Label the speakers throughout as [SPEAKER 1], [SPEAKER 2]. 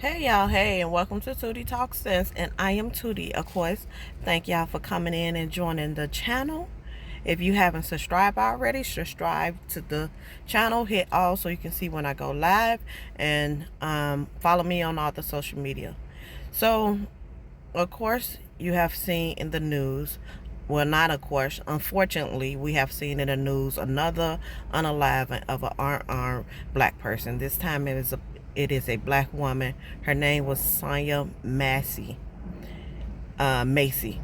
[SPEAKER 1] Hey y'all, hey, and welcome to Tootie Talk Sense, and I am Tootie, of course. Thank y'all for coming in and joining the channel. If you haven't subscribed already, subscribe to the channel, hit all so you can see when I go live, and follow me on all the social media. So, of course, you have seen in the news, well, not of course, unfortunately, we have seen in the news another unalive of an unarmed black person. This time it is a black woman. Her name was Sonya Massey. Macy.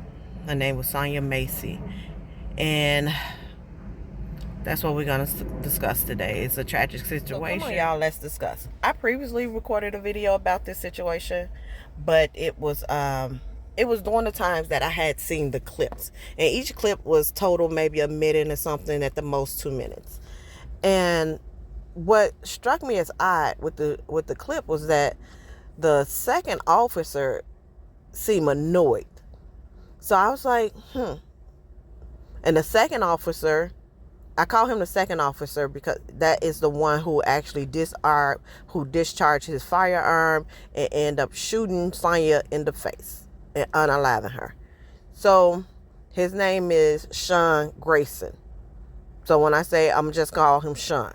[SPEAKER 1] Her name was Sonya Massey. And that's what we're going to discuss today. It's a tragic situation. So come on, y'all, let's discuss. I previously recorded a video about this situation, but it was during the times that I had seen the clips. And each clip was total maybe a minute or something, at the most 2 minutes. And what struck me as odd with the clip was that the second officer seemed annoyed. So I was like, And the second officer, I call him the second officer because that is the one who actually discharged his firearm and ended up shooting Sonya in the face and unaliving her. So his name is Grayson. So when I say I'm just call him Sean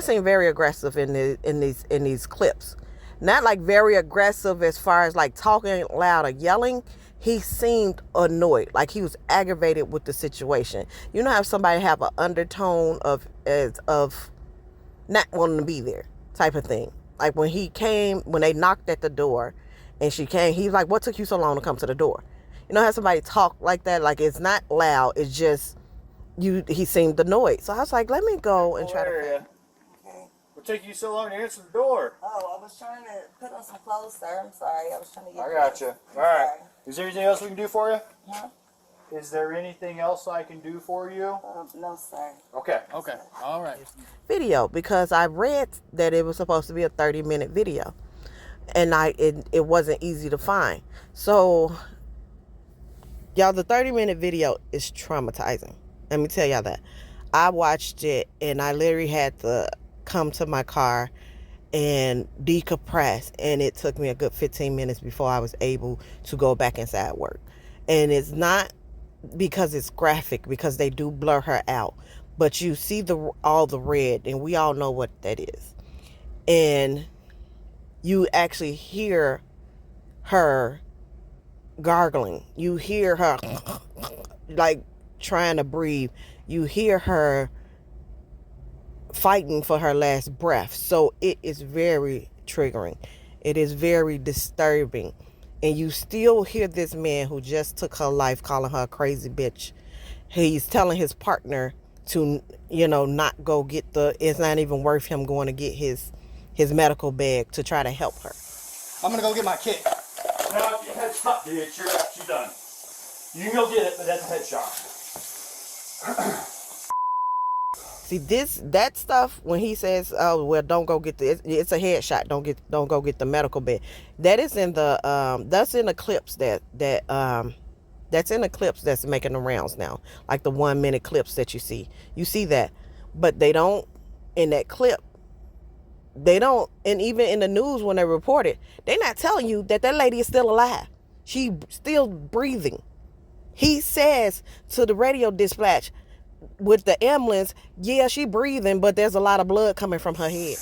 [SPEAKER 1] seemed very aggressive in these clips. Not like very aggressive as far as like talking loud or yelling. He seemed annoyed, like he was aggravated with the situation. You know how somebody have an undertone of not wanting to be there type of thing. Like when they knocked at the door and she came, he's like, "What took you so long to come to the door?" You know how somebody talk like that? Like it's not loud, it's just he seemed annoyed. So I was like, let me go and try to.
[SPEAKER 2] What took you so long to answer the door?
[SPEAKER 3] Oh, I was trying to put on some clothes, sir. I'm sorry. I was trying to get.
[SPEAKER 2] I got you. All right. Is there anything else we can do for you?
[SPEAKER 3] Huh?
[SPEAKER 2] Is there anything else I can do for you?
[SPEAKER 3] No, sir.
[SPEAKER 2] Okay. Okay. All right.
[SPEAKER 1] Video, because I read that it was supposed to be a 30-minute video, and it wasn't easy to find. So, y'all, the 30-minute video is traumatizing. Let me tell y'all that. I watched it, and I literally had to come to my car and decompress, and it took me a good 15 minutes before I was able to go back inside work. And it's not because it's graphic, because they do blur her out, but you see all the red, and we all know what that is. And you actually hear her gargling. You hear her like trying to breathe. You hear her fighting for her last breath. So it is very triggering. It is very disturbing. And you still hear this man who just took her life calling her a crazy bitch. He's telling his partner to, not go get it's not even worth him going to get his medical bag to try to help her.
[SPEAKER 2] I'm going to go get my kit. No, stop, bitch. You're done. You can go get it, but that's a headshot.
[SPEAKER 1] See, that stuff, when he says, "Oh well, don't go get it's a headshot. Don't go get the medical bed." That is in the that's in the clips that's in the clips that's making the rounds now, like the 1 minute clips that you see. You see that, but they don't in that clip. They don't, and even in the news when they report it, they're not telling you that lady is still alive. She's still breathing. He says to the radio dispatch with the ambulance, yeah, she breathing, but there's a lot of blood coming from her head.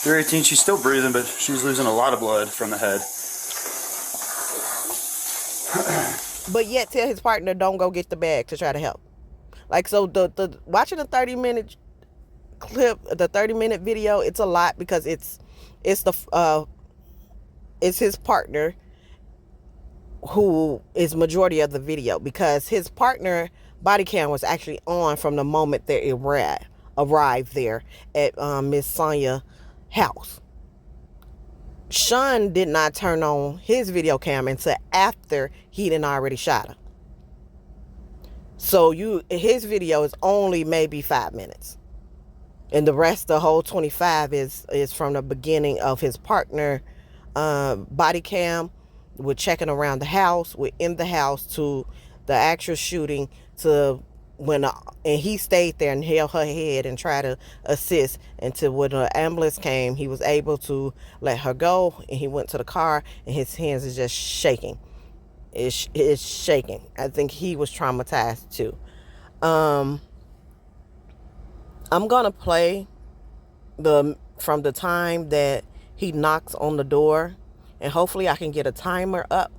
[SPEAKER 4] 318, she's still breathing, but she's losing a lot of blood from the head.
[SPEAKER 1] But yet tell his partner, don't go get the bag to try to help. Like, so the watching the 30-minute clip, the 30-minute video, it's a lot, because it's his partner who is majority of the video, because his partner body cam was actually on from the moment that it arrived there at Miss Sonya house. Sean did not turn on his video cam until after he done already shot her. So his video is only maybe 5 minutes, and the rest, the whole 25, is from the beginning of his partner body cam. We're checking around the house, we're in the house, to the actual shooting, to and he stayed there and held her head and tried to assist until when the ambulance came, he was able to let her go, and he went to the car and his hands is just shaking. It's shaking. I think he was traumatized too. I'm gonna play from the time that he knocks on the door, and hopefully I can get a timer up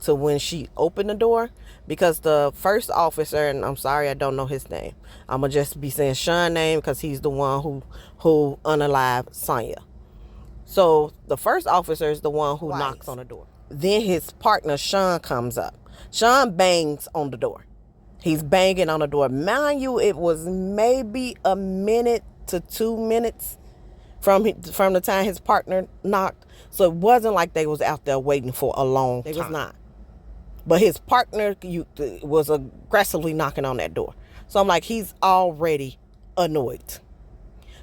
[SPEAKER 1] to when she opened the door, because the first officer, and I'm sorry I don't know his name, I'm gonna just be saying Sean's name because he's the one who unalived Sonya. So the first officer is the one who knocks on the door. Then his partner Sean comes up. Sean bangs on the door. He's banging on the door. Mind you, it was maybe a minute to 2 minutes from the time his partner knocked. So it wasn't like they was out there waiting for a long time. They was not. But his partner was aggressively knocking on that door. So I'm like, he's already annoyed.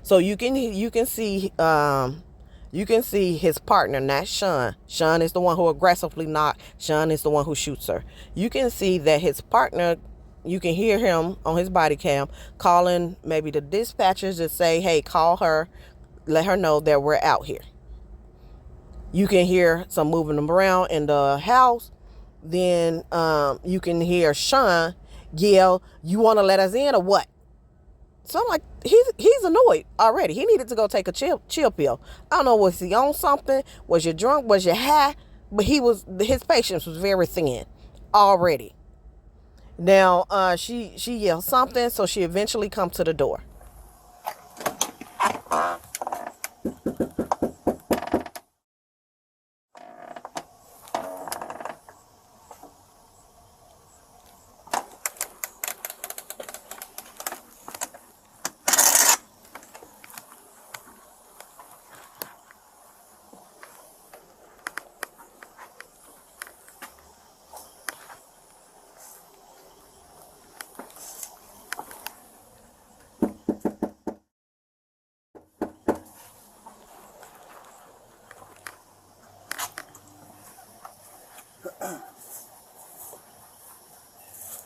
[SPEAKER 1] So you can see his partner, not Sean. Sean is the one who aggressively knocked. Sean is the one who shoots her. You can see that his partner, you can hear him on his body cam calling maybe the dispatchers to say, hey, call her, let her know that we're out here. You can hear some moving them around in the house. Then you can hear Sean yell, you want to let us in or what? So I'm like, he's annoyed already. He needed to go take a chill pill. I don't know, was he on something? Was you drunk? Was you high? But his patience was very thin already. Now she yelled something, so she eventually come to the door.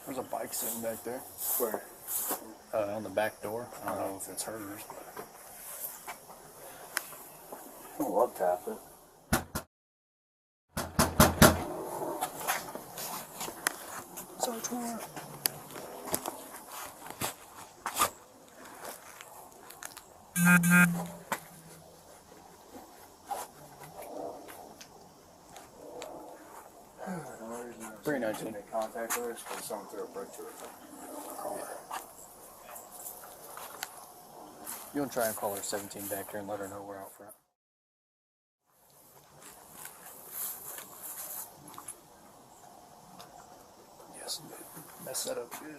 [SPEAKER 4] There's a bike sitting back there. Where? On the back door. I don't know if it's hers, but
[SPEAKER 2] I'll love tap it.
[SPEAKER 4] search warrant. Pretty nice.
[SPEAKER 2] Contact her, because someone threw a brick to her car.
[SPEAKER 4] You want to try and call her 17 back there and let her know we're out front? Yes, mess that up good.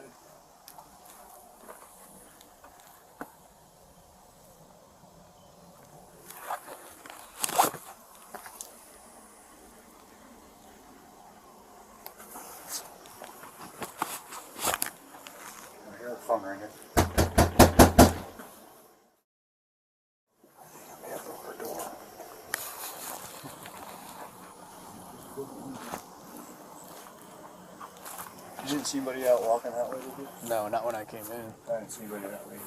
[SPEAKER 4] I hear the phone ringing.
[SPEAKER 2] You didn't see anybody out walking that way, did you?
[SPEAKER 4] No, not when I came in.
[SPEAKER 2] I didn't see anybody that way.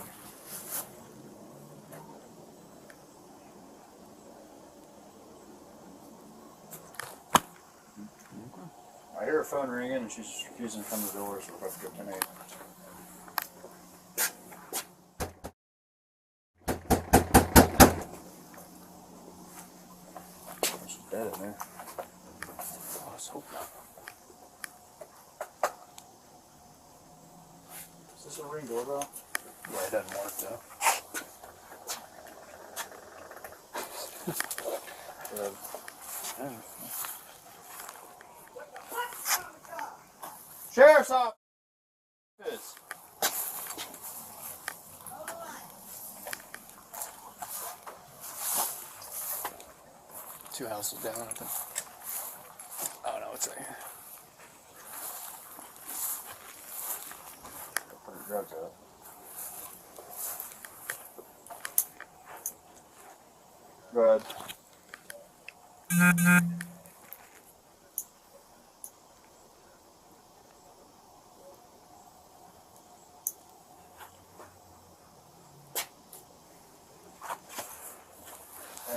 [SPEAKER 2] I hear her phone ringing and she's refusing to come to the door, so we're about to go 10-8. She's dead in there.
[SPEAKER 4] Oh, let's hope not.
[SPEAKER 2] Is this a ring doorbell?
[SPEAKER 4] Yeah, it doesn't work though.
[SPEAKER 2] Sheriff's office!
[SPEAKER 4] Two houses down, I think. Oh no, it's right here.
[SPEAKER 2] Put her drugs up. Go ahead.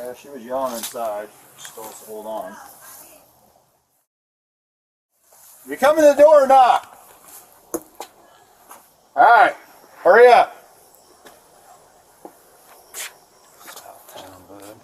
[SPEAKER 2] Yeah, she was yelling inside. She told us to hold on. You come in the door or not? Alright, hurry up.
[SPEAKER 4] South town, bud.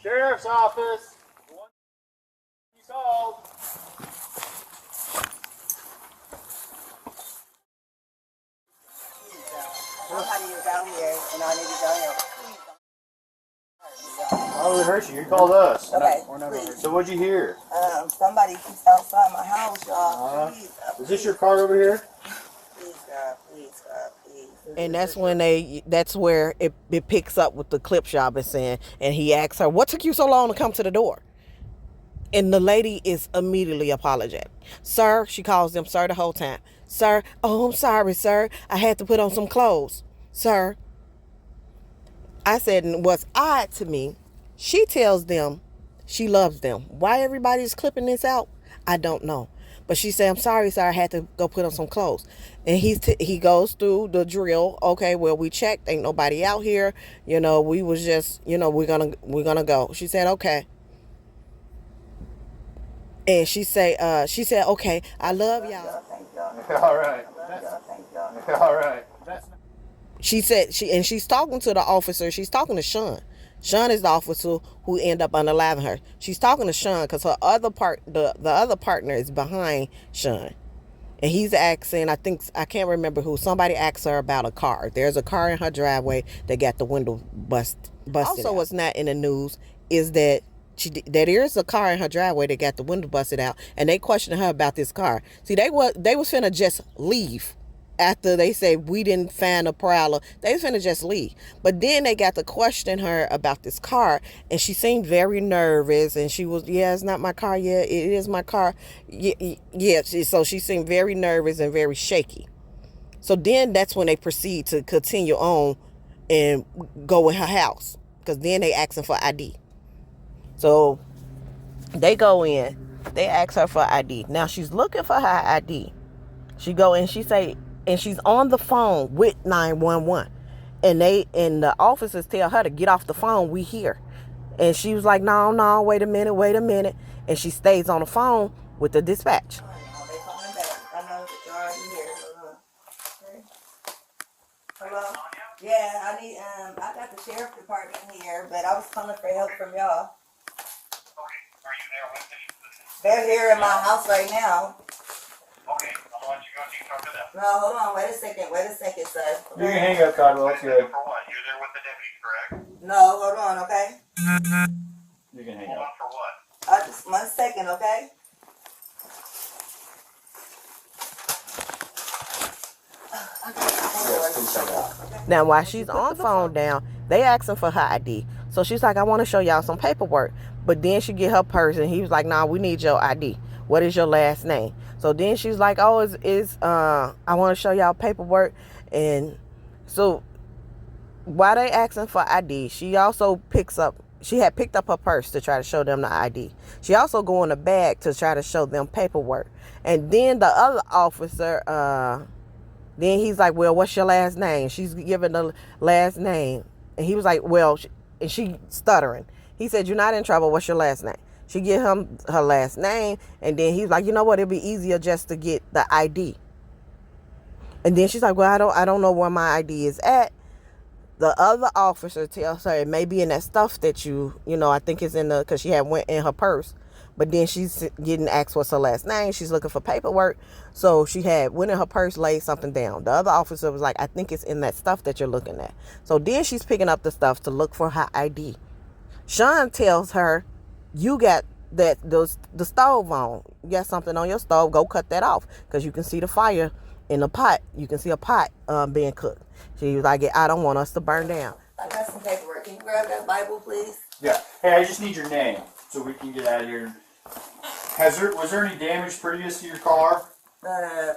[SPEAKER 2] Sheriff's office. The one you called.
[SPEAKER 3] I'm how you down here, and I need to go here.
[SPEAKER 2] Oh, we hurt you. You called us.
[SPEAKER 3] Okay,
[SPEAKER 4] We're not
[SPEAKER 3] please.
[SPEAKER 2] So what'd you hear?
[SPEAKER 3] Somebody keeps outside my house, y'all. Please,
[SPEAKER 2] Is this your car over here?
[SPEAKER 3] please, God, please, God, please.
[SPEAKER 1] And that's where it picks up with the clip shop is saying, and he asks her, what took you so long to come to the door? And the lady is immediately apologetic. Sir, she calls him sir the whole time. Sir, oh, I'm sorry, sir. I had to put on some clothes. Sir. I said, and what's odd to me, she tells them she loves them. Why everybody's clipping this out, I don't know. But she said, I'm sorry, sir, I had to go put on some clothes. And he goes through the drill. Okay, well, we checked. Ain't nobody out here. You know, we was just, you know, we're gonna go. She said, okay. And she said, okay, I love y'all.
[SPEAKER 3] Thank y'all.
[SPEAKER 2] All right.
[SPEAKER 3] Thank y'all.
[SPEAKER 2] All right.
[SPEAKER 1] She said she's talking to the officer. She's talking to Sean. Sean is the officer who ended up unaliving her. She's talking to Sean because her other the other partner is behind Sean. And he's asking, I can't remember who, somebody asked her about a car. There's a car in her driveway that got the window busted. Also, what's not in the news is that there is a car in her driveway that got the window busted out, and they questioned her about this car. See, they was finna just leave. After they say we didn't find a prowler, they was finna just leave. But then they got to question her about this car, and she seemed very nervous. And she was, yeah, it's not my car. Yeah, it is my car. Yeah. So she seemed very nervous and very shaky. So then that's when they proceed to continue on and go in her house, because then they asking for ID. So they go in, they ask her for ID. Now she's looking for her ID. She go and she say, and she's on the phone with 911, and the officers tell her to get off the phone. We here, and she was like, no, wait a minute, and she stays on the phone with the dispatch.
[SPEAKER 3] Oh, they calling back. I know that you're already here. Okay. Hello? Yeah, I need, I got the sheriff department here, but I was calling for help from y'all.
[SPEAKER 5] Okay, are you there with me?
[SPEAKER 3] They're here in my house right now.
[SPEAKER 5] Okay, I'll let you go so you can talk to them.
[SPEAKER 3] No, hold on, wait a second, sir.
[SPEAKER 2] You can hang up, Codwell. It's good.
[SPEAKER 5] For what? You're there with the deputy, correct?
[SPEAKER 3] No, hold on, okay?
[SPEAKER 2] You can hang
[SPEAKER 5] Hold
[SPEAKER 2] up.
[SPEAKER 5] on for what?
[SPEAKER 3] Just 1 second, okay?
[SPEAKER 1] Now, while she's on the phone down, they asking for her ID. So she's like, I want to show y'all some paperwork. But then she get her purse, and he was like, nah, we need your ID. What is your last name? So then she's like, oh, I want to show y'all paperwork. And so while they asking for ID, she had picked up her purse to try to show them the ID. She also go in the bag to try to show them paperwork. And then the other officer, then he's like, well, what's your last name? She's giving the last name. And he was like, well, and she stuttering. He said, you're not in trouble. What's your last name? She give him her last name. And then he's like, you know what? It'd be easier just to get the ID. And then she's like, well, I don't know where my ID is at. The other officer tells her it may be in that stuff that I think it's in because she had went in her purse. But then she's getting asked what's her last name. She's looking for paperwork. So she had went in her purse, laid something down. The other officer was like, I think it's in that stuff that you're looking at. So then she's picking up the stuff to look for her ID. Sean tells her, you got the stove on. You got something on your stove. Go cut that off, because you can see the fire in the pot. You can see a pot being cooked. She was like, I don't want us to burn down.
[SPEAKER 3] I got some paperwork. Can you grab that Bible, please?
[SPEAKER 2] Yeah. Hey, I just need your name so we can get out of here. Was there any damage previous to your car?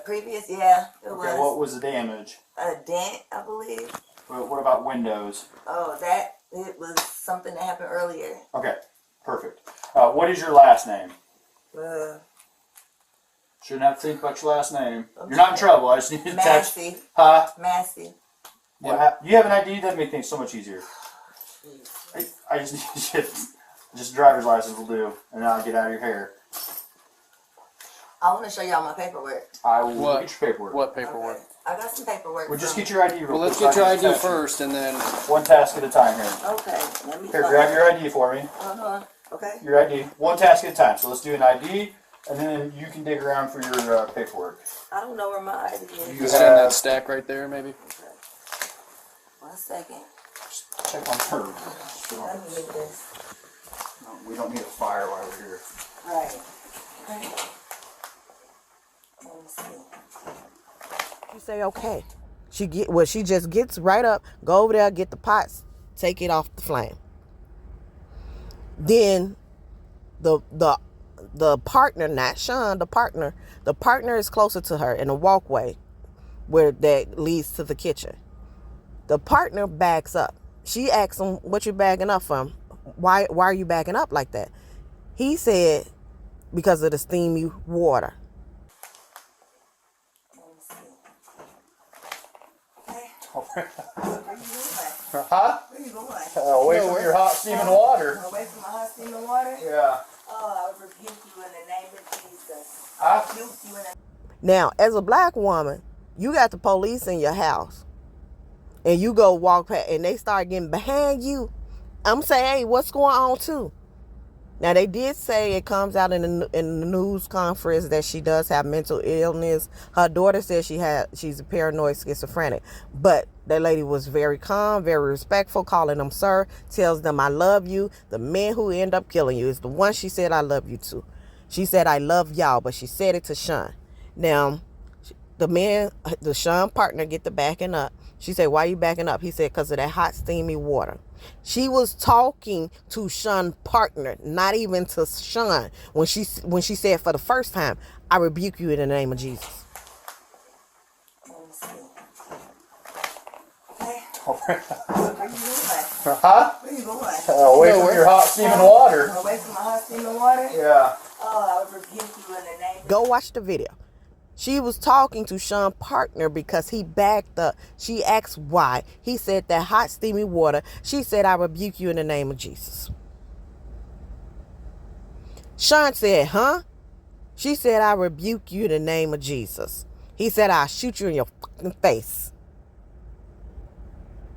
[SPEAKER 3] Previous, yeah, it
[SPEAKER 2] Okay,
[SPEAKER 3] was
[SPEAKER 2] what was the damage?
[SPEAKER 3] a dent, I believe.
[SPEAKER 2] What about windows?
[SPEAKER 3] Oh, it was something that happened earlier.
[SPEAKER 2] Okay, perfect. What is your last name? Shouldn't have to think about your last name. You're not in trouble. I just need to attach.
[SPEAKER 3] Massey.
[SPEAKER 2] Huh?
[SPEAKER 3] Massey.
[SPEAKER 2] You have an ID? That'd make things so much easier. I just need shit. Just driver's license will do, and then I'll get out of your hair.
[SPEAKER 3] I want to show y'all my paperwork.
[SPEAKER 2] I will get your paperwork.
[SPEAKER 4] What paperwork?
[SPEAKER 3] Okay. I got some paperwork.
[SPEAKER 2] Well, just
[SPEAKER 3] from-
[SPEAKER 2] get your ID real quick.
[SPEAKER 4] Well, let's
[SPEAKER 2] so I
[SPEAKER 4] get your
[SPEAKER 2] can
[SPEAKER 4] ID
[SPEAKER 2] attach it.
[SPEAKER 4] first, and then
[SPEAKER 2] One task at a time here.
[SPEAKER 3] Okay, let me.
[SPEAKER 2] Here, grab your ID for me.
[SPEAKER 3] Okay.
[SPEAKER 2] Your ID. One task at a time. So let's do an ID, and then you can dig around for your paperwork.
[SPEAKER 3] I don't know where my ID is.
[SPEAKER 2] You
[SPEAKER 4] just in that
[SPEAKER 2] have.
[SPEAKER 4] stack right there, maybe.
[SPEAKER 3] Okay. 1 second.
[SPEAKER 2] Check on her.
[SPEAKER 3] Let me get this.
[SPEAKER 2] No, we don't need a fire while we're here.
[SPEAKER 3] Right. Okay. Let me see.
[SPEAKER 1] She say okay. She just gets right up, go over there, get the pots, take it off the flame. Then the partner, not Sean, the partner is closer to her in a walkway where that leads to the kitchen. The partner backs up. She asks him, "What you backing up from? Why are you backing up like that?" He said, "Because of the steamy water."
[SPEAKER 3] Where you going?
[SPEAKER 2] Huh?
[SPEAKER 3] Where you going?
[SPEAKER 2] Away from your hot steaming water.
[SPEAKER 3] Away from my hot steaming water?
[SPEAKER 2] Yeah.
[SPEAKER 3] Oh, I rebuke you in the name of Jesus.
[SPEAKER 2] Huh?
[SPEAKER 3] I rebuke you in the
[SPEAKER 1] Now, as a black woman, you got the police in your house, and you go walk past, and they start getting behind you. I'm saying, hey, what's going on too? Now, they did say it comes out in the news conference that she does have mental illness. Her daughter says she's a paranoid schizophrenic. But that lady was very calm, very respectful, calling them sir, tells them, I love you. The man who end up killing you is the one she said, I love you to. She said, I love y'all, but she said it to Sean. Now, the Sean partner get the backing up. She said, why you backing up? He said, because of that hot, steamy water. She was talking to Sean's partner, not even to Sean, when she said for the first time, I rebuke you in the name of Jesus.
[SPEAKER 3] Let me see. Okay. Where you going?
[SPEAKER 2] Huh?
[SPEAKER 3] Where you going?
[SPEAKER 2] Away from your hot steaming water.
[SPEAKER 3] Away from my hot steaming water?
[SPEAKER 2] Yeah.
[SPEAKER 3] Oh, I rebuke you in the name of
[SPEAKER 1] Go watch the video. She was talking to Sean's partner because he backed up. She asked why. He said that hot, steamy water. She said, I rebuke you in the name of Jesus. Sean said, huh? She said, I rebuke you in the name of Jesus. He said, I'll shoot you in your fucking face.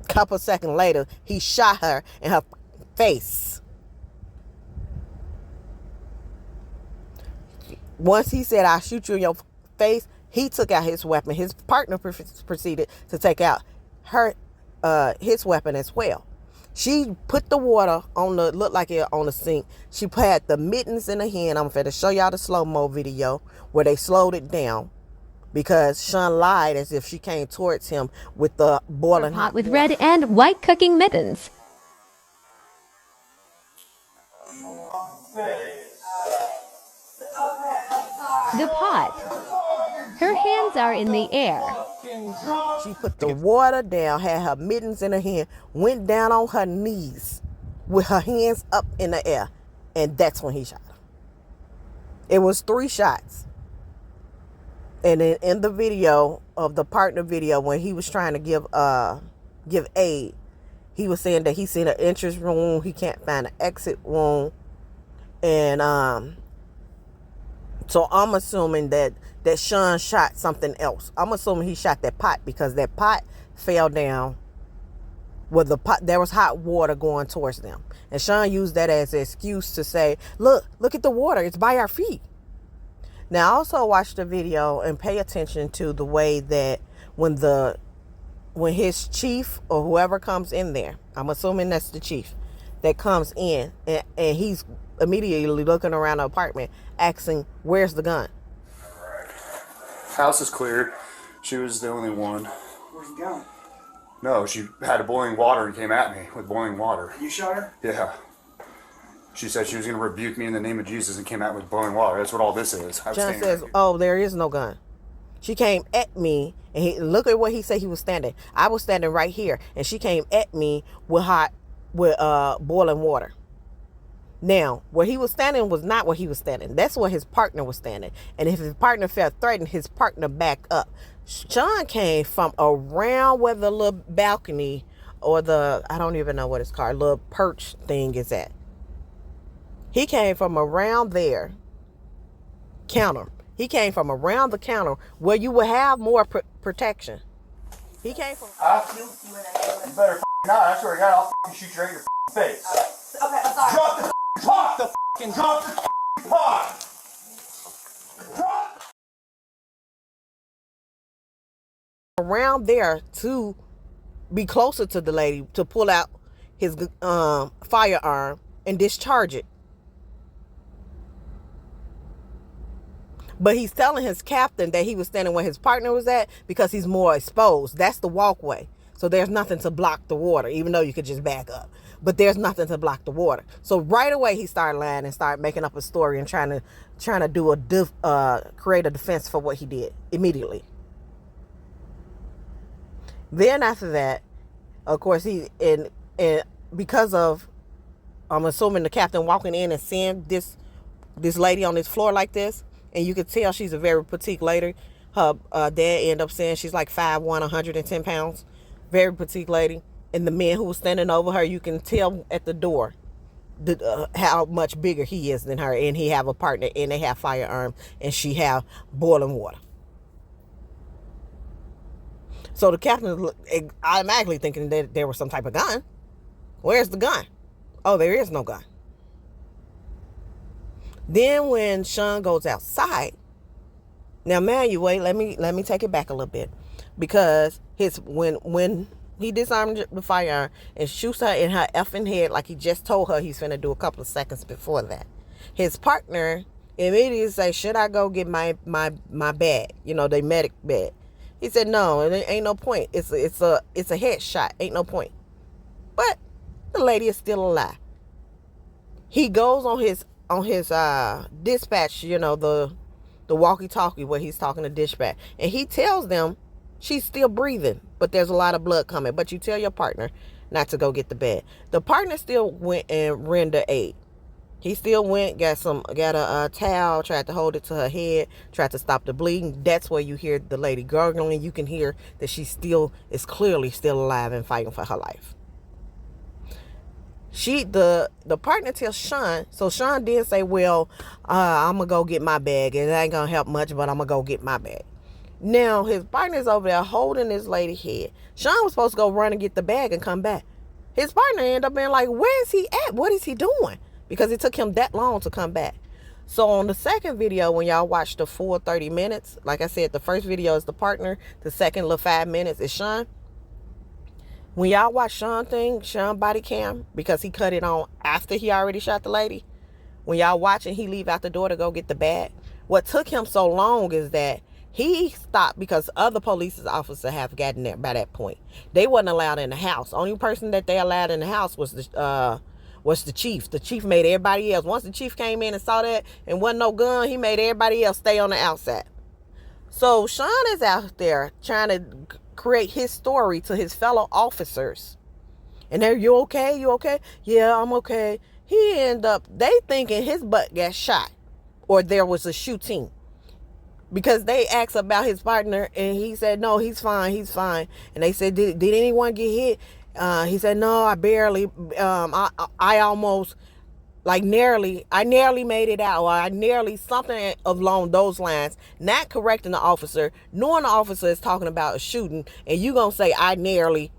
[SPEAKER 1] A couple seconds later, he shot her in her face. Once he said, I'll shoot you in your face, he took out his weapon. His partner proceeded to take out his weapon as well. She put the water on looked like it on the sink. She had the mittens in her hand. I'm going to show y'all the slow-mo video where they slowed it down because Sean lied as if she came towards him with the boiling hot
[SPEAKER 6] with
[SPEAKER 1] water.
[SPEAKER 6] red and white cooking mittens. The pot. Her hands are in the air.
[SPEAKER 1] She put the water down, had her mittens in her hand, went down on her knees with her hands up in the air, and that's when he shot her. It was 3 shots. And in the video of the partner video, when he was trying to give aid, he was saying that he seen an entrance wound, he can't find an exit wound, and so I'm assuming that Sean shot something else. I'm assuming he shot that pot because that pot fell down with the pot. There was hot water going towards them. And Sean used that as an excuse to say, look at the water. It's by our feet. Now, also watch the video and pay attention to the way that when his chief or whoever comes in there, I'm assuming that's the chief that comes in, and he's immediately looking around the apartment asking, where's the gun?
[SPEAKER 4] House is clear. She was the only one.
[SPEAKER 7] Where's the gun?
[SPEAKER 4] No, she had a boiling water and came at me with boiling water.
[SPEAKER 7] You shot her?
[SPEAKER 4] Yeah. She said she was going to rebuke me in the name of Jesus and came out with boiling water. That's what all this is.
[SPEAKER 1] John says, oh, there is no gun. She came at me, and look at where he said he was standing. I was standing right here, and she came at me with boiling water. Now, where he was standing was not where he was standing. That's where his partner was standing. And if his partner felt threatened, his partner backed up. Sean came from around where the little balcony or I don't even know what it's called, little perch thing is at. He came from around there, counter. He came from around the counter where you would have more protection. He came from...
[SPEAKER 3] You
[SPEAKER 2] You better not. I swear to God, I'll shoot you right in your face.
[SPEAKER 3] Okay, I'm sorry.
[SPEAKER 2] Drop the pot! Drop the pot! Drop!
[SPEAKER 1] Around there to be closer to the lady to pull out his firearm and discharge it. But he's telling his captain that he was standing where his partner was at because he's more exposed. That's the walkway. So there's nothing to block the water, even though you could just back up. But there's nothing to block the water. So right away he started lying and started making up a story and trying to do create a defense for what he did immediately. Then after that, of course, and because of, I'm assuming the captain walking in and seeing this lady on this floor like this, and you could tell she's a very petite lady. Her dad ended up saying she's like 5'1", 110 pounds. Very petite lady. And the man who was standing over her, you can tell at the door how much bigger he is than her. And he have a partner, and they have firearms, and she have boiling water. So the captain was automatically thinking that there was some type of gun. Where's the gun? Oh, there is no gun. Then when Sean goes outside, now man, you wait. Let me take it back a little bit, because when he disarmed the firearm and shoots her in her effing head like he just told her he's finna do a couple of seconds before that, his partner immediately say, "Should I go get my bag? You know, the medic bag." He said, "No, it ain't no point. It's a headshot. Ain't no point." But the lady is still alive. He goes on his dispatch, you know, the walkie-talkie where he's talking to dispatch, and he tells them she's still breathing, but there's a lot of blood coming. But you tell your partner not to go get the bag. The partner still went and rendered aid. He still went, got a towel, tried to hold it to her head, tried to stop the bleeding. That's where you hear the lady gurgling. You can hear that she is clearly still alive and fighting for her life. The partner tells Sean, so Sean did say, "Well, I'm gonna go get my bag. It ain't gonna help much, but I'm gonna go get my bag." Now his partner's over there holding this lady's head. Sean was supposed to go run and get the bag and come back. His partner ended up being like, "Where is he at? What is he doing?" Because it took him that long to come back. So on the second video, when y'all watch the full 30 minutes, like I said, the first video is the partner. The second little 5 minutes is Sean. When y'all watch Sean body cam, because he cut it on after he already shot the lady. When y'all watching, he leave out the door to go get the bag. What took him so long is that he stopped because other police officers have gotten there by that point. They wasn't allowed in the house. Only person that they allowed in the house was the chief. The chief made everybody else. Once the chief came in and saw that and wasn't no gun, he made everybody else stay on the outside. So Sean is out there trying to create his story to his fellow officers. And they're, "You okay? You okay?" "Yeah, I'm okay." They thinking his butt got shot or there was a shooting. Because they asked about his partner and he said, "No, he's fine. And they said, did anyone get hit?" He said, "No, I barely, I almost, I nearly made it out, or I nearly," something along those lines, not correcting the officer, knowing the officer is talking about a shooting, and you gonna say, "I nearly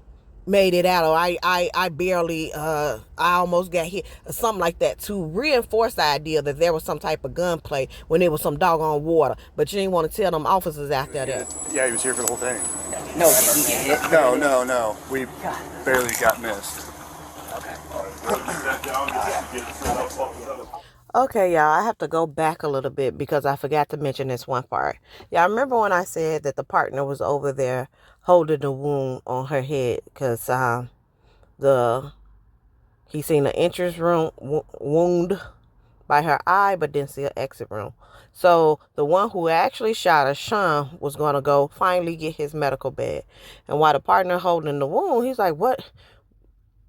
[SPEAKER 1] made it out," or I barely, I almost got hit, or something like that, to reinforce the idea that there was some type of gunplay when there was some doggone water. But you didn't want to tell them officers out there that.
[SPEAKER 4] Yeah, he was here for the whole thing.
[SPEAKER 7] No, did he get hit?
[SPEAKER 4] No. We barely got missed.
[SPEAKER 1] Okay, y'all, I have to go back a little bit because I forgot to mention this one part. Y'all remember when I said that the partner was over there holding the wound on her head because he seen an entrance wound by her eye, but didn't see an exit wound. So the one who actually shot her, Sean, was going to go finally get his medical bag. And while the partner holding the wound, he's like, what?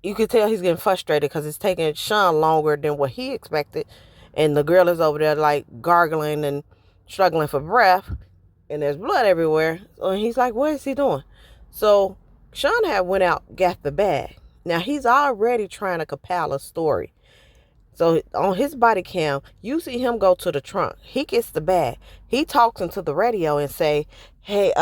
[SPEAKER 1] You could tell he's getting frustrated because it's taking Sean longer than what he expected. And the girl is over there like gargling and struggling for breath. And there's blood everywhere. So he's like, what is he doing? So Sean had went out, got the bag. Now he's already trying to compile a story. So on his body cam, you see him go to the trunk. He gets the bag. He talks into the radio and say, hey,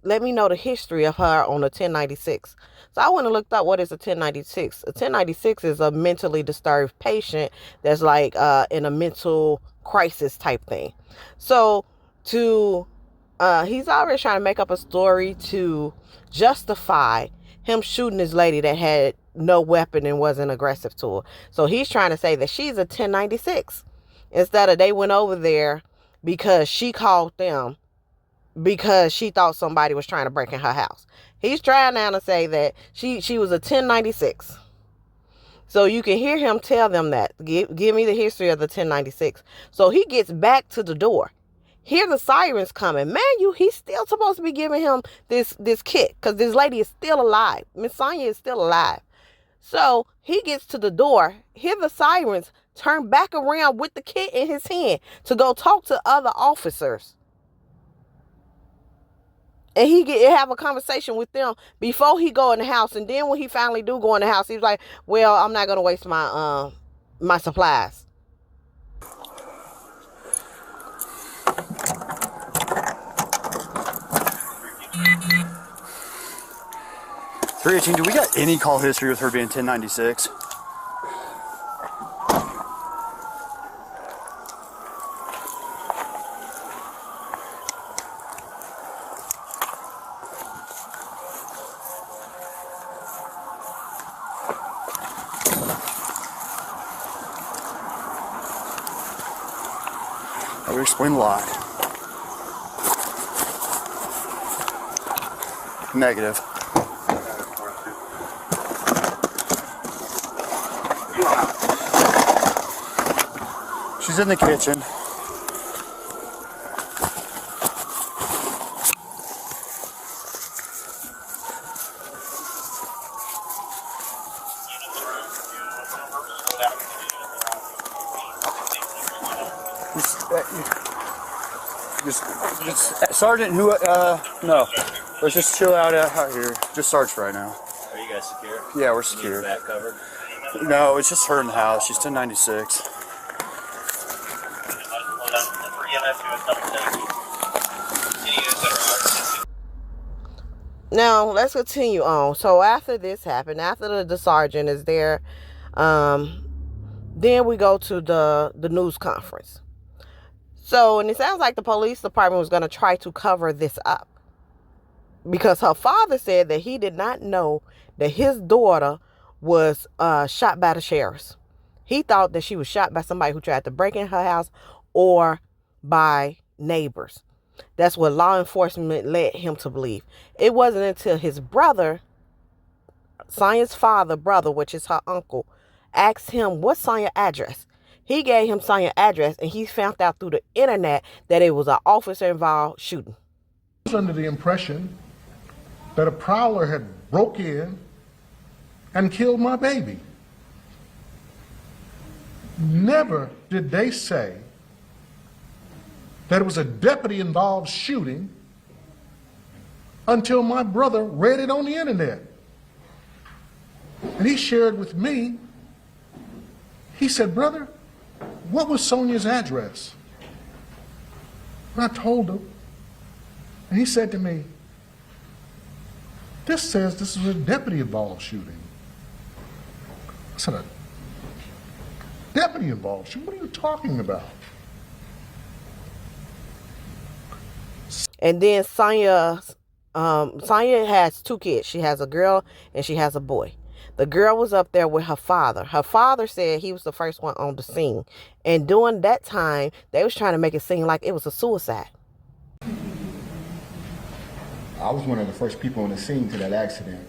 [SPEAKER 1] let me know the history of her on a 1096. So I went and looked up what is a 1096. A 1096 is a mentally disturbed patient that's like in a mental crisis type thing. So he's already trying to make up a story to justify him shooting this lady that had no weapon and wasn't aggressive to her. So he's trying to say that she's a 1096 instead of they went over there because she called them because she thought somebody was trying to break in her house. He's trying now to say that she was a 1096. So you can hear him tell them that. Give me the history of the 1096. So he gets back to the door. Hear the sirens coming. Man, he's still supposed to be giving him this kit because this lady is still alive. Miss Sonya is still alive. So he gets to the door, hear the sirens, turn back around with the kit in his hand to go talk to other officers. And he have a conversation with them before he go in the house. And then when he finally do go in the house, he's like, well, I'm not going to waste my my supplies.
[SPEAKER 2] Do we got any call history with her being 1096? That would explain a lot. Negative. She's in the kitchen. Just Sergeant, no. Let's just chill out here. Just Sarge right now.
[SPEAKER 8] Are you guys secure?
[SPEAKER 2] Yeah, we're secure.
[SPEAKER 8] Back covered?
[SPEAKER 2] No, it's just her in the house. She's 1096.
[SPEAKER 1] Now, let's continue on. So after this happened, after the sergeant is there, then we go to the news conference. So, and it sounds like the police department was going to try to cover this up because her father said that he did not know that his daughter was shot by the sheriffs. He thought that she was shot by somebody who tried to break in her house or by neighbors. That's what law enforcement led him to believe. It wasn't until his brother, Sonya's brother, which is her uncle, asked him, what's Sonya's address? He gave him Sonya's address, and he found out through the internet that it was an officer-involved shooting.
[SPEAKER 9] I was under the impression that a prowler had broke in and killed my baby. Never did they say that it was a deputy-involved shooting until my brother read it on the internet. And he shared with me, he said, brother, what was Sonya's address? And I told him, and he said to me, this says this was a deputy-involved shooting. I said, a deputy-involved shooting? What are you talking about?
[SPEAKER 1] And then Sonya has two kids. She has a girl and she has a boy. The girl was up there with her father. Her father said he was the first one on the scene. And during that time, they was trying to make it seem like it was a suicide.
[SPEAKER 10] I was one of the first people on the scene to that accident,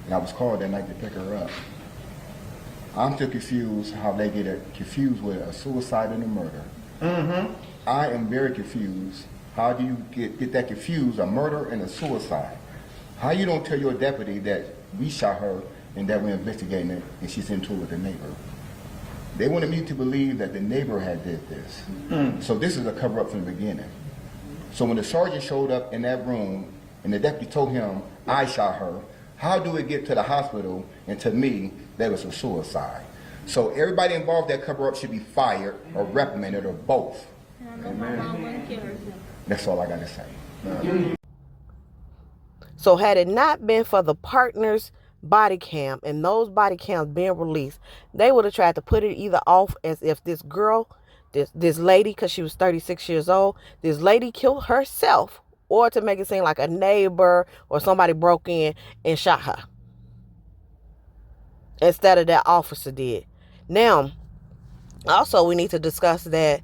[SPEAKER 10] and I was called that night to pick her up. I'm still confused how they get it confused with a suicide and a murder. I am very confused. How do you get that confused, a murder and a suicide? How you don't tell your deputy that we shot her and that we're investigating it and she's into it with the neighbor? They wanted me to believe that the neighbor had did this. So this is a cover-up from the beginning. So when the sergeant showed up in that room and the deputy told him, I shot her, how do it get to the hospital and to me that it was a suicide? So everybody involved that cover-up should be fired or reprimanded or both. Amen. That's all I got to say.
[SPEAKER 1] So had it not been for the partners' body cam and those body cams being released, they would have tried to put it either off as if this girl, this lady, because she was 36 years old, this lady killed herself, or to make it seem like a neighbor or somebody broke in and shot her instead of that officer did. Now, also we need to discuss that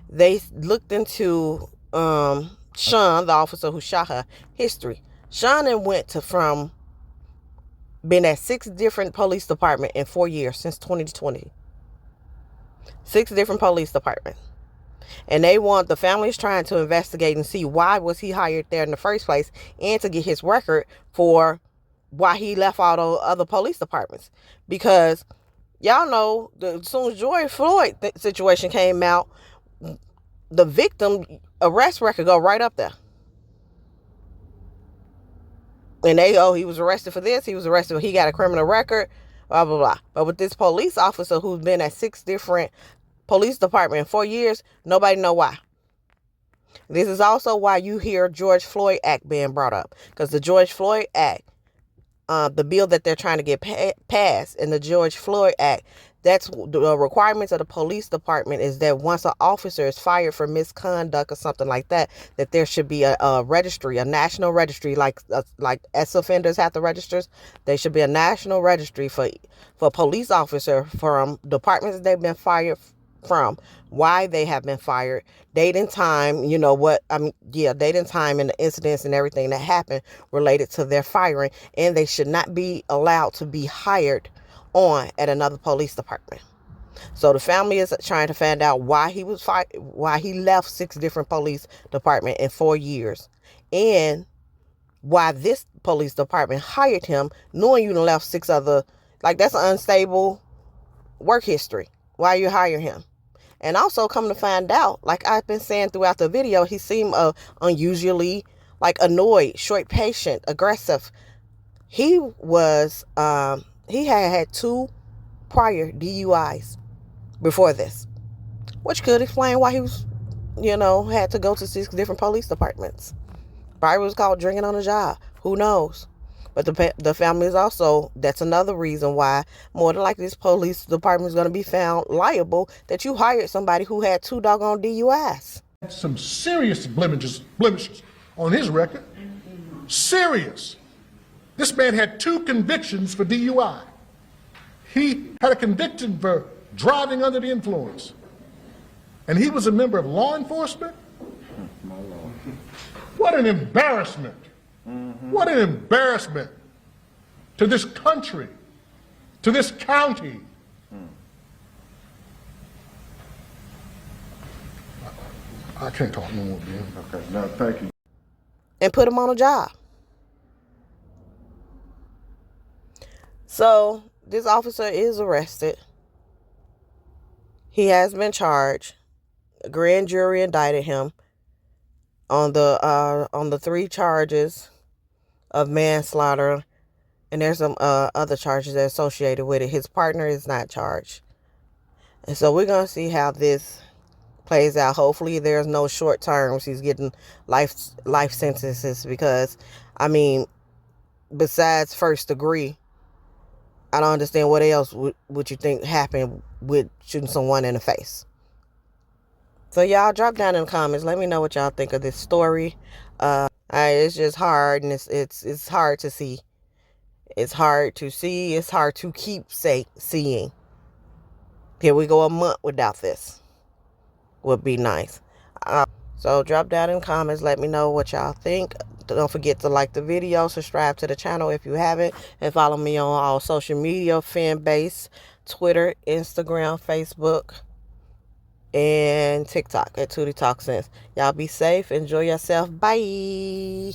[SPEAKER 1] they looked into Sean, the officer who shot her, history. Sean went from been at 6 different police departments in 4 years since 2020. 6 different police departments. And the family is trying to investigate and see why was he hired there in the first place and to get his record for why he left all those other police departments. Because y'all know, as soon as George Floyd situation came out, the victim arrest record go right up there. And he was arrested for this, he was arrested, he got a criminal record, blah, blah, blah. But with this police officer who's been at 6 different police departments in 4 years, nobody know why. This is also why you hear George Floyd Act being brought up. Because the George Floyd Act, the bill that they're trying to get passed in the George Floyd Act, that's the requirements of the police department is that once an officer is fired for misconduct or something like that, that there should be a registry, a national registry, like ex-offenders have the registers. There should be a national registry for police officer from departments they've been fired from, why they have been fired, date and time, date and time and the incidents and everything that happened related to their firing, and they should not be allowed to be hired on at another police department. So the family is trying to find out why he was fired, why he left 6 different police departments in 4 years, and why this police department hired him knowing you left 6 other, that's an unstable work history. Why you hire him? And also come to find out, like I've been saying throughout the video, he seemed unusually annoyed, short patient, aggressive. He was he had 2 prior DUIs before this, which could explain why he was, had to go to 6 different police departments. Probably was caught drinking on the job. Who knows? But the family is also, that's another reason why more than likely this police department is going to be found liable that you hired somebody who had 2 doggone DUIs.
[SPEAKER 9] Some serious blemishes on his record. Serious. This man had 2 convictions for DUI. He had a conviction for driving under the influence. And he was a member of law enforcement? What an embarrassment. What an embarrassment to this country, to this county. I can't talk no more, Ben.
[SPEAKER 10] Okay, no, thank you.
[SPEAKER 1] And put him on a job. So this officer is arrested. He has been charged. A grand jury indicted him on the 3 charges of manslaughter, and there's some other charges that are associated with it. His partner is not charged. And so we're going to see how this plays out. Hopefully there's no short terms. He's getting life sentences because, besides first degree, I don't understand what else would you think happened with shooting someone in the face. So y'all drop down in the comments. Let me know what y'all think of this story. It's just hard, and it's hard to see. It's hard to see. It's hard to keep seeing. Here we go a month without this. Would be nice. So drop down in the comments. Let me know what y'all think. Don't forget to like the video, subscribe to the channel if you haven't, and follow me on all social media, fan base, Twitter, Instagram, Facebook. and TikTok at Tootie Talk Sense. Y'all be safe. Enjoy yourself. Bye.